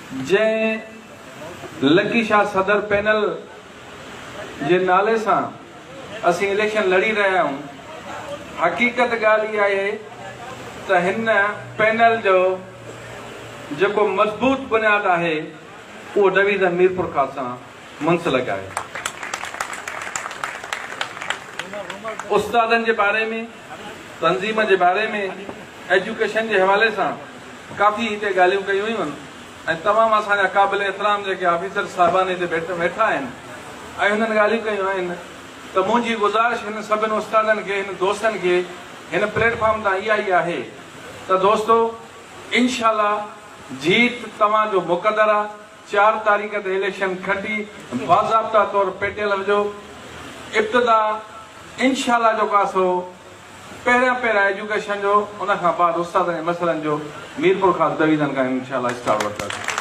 जंहिं लकी शाह सदर पैनल जे नाले सां असीं इलेक्शन लड़ी रहिया आहियूं, हक़ीक़त ॻाल्हि इहा आहे त हिन पैनल जो जेको मज़बूत बुनियाद आहे उहो डिवीज़न मीरपुरखास सां मुंसलिक आहे। उस्तादनि जे बारे में, तंज़ीम जे बारे में, एजुकेशन जे हवाले सां काफ़ी हिते ॻाल्हियूं कयूं हुयूं ऐं तमामु असांजा क़ाबिल एतिराम जेके ऑफिसर साहिबान हिते वेठा आहिनि ऐं हुननि ॻाल्हियूं कयूं आहिनि त मुंहिंजी गुज़ारिश हिन सभिनी उस्तादनि खे, हिन दोस्तनि खे हिन प्लेटफॉर्म तां इहा ई आहे त दोस्तो इंशाअल्लाह जीत तव्हांजो मुक़दर आहे। 4 तारीख़ ते इलेक्शन खटी बाज़ाब्ता तौरु पेटियल हुजो। इब्तिदा इंशाअल्लाह जो कासो पहिरियां एजुकेशन जो, उन खां बाद उस्तादनि जे मसइलनि जो मीरपुरखास डिवीज़न खां इंशाअल्लाह स्टार्ट वठंदासीं।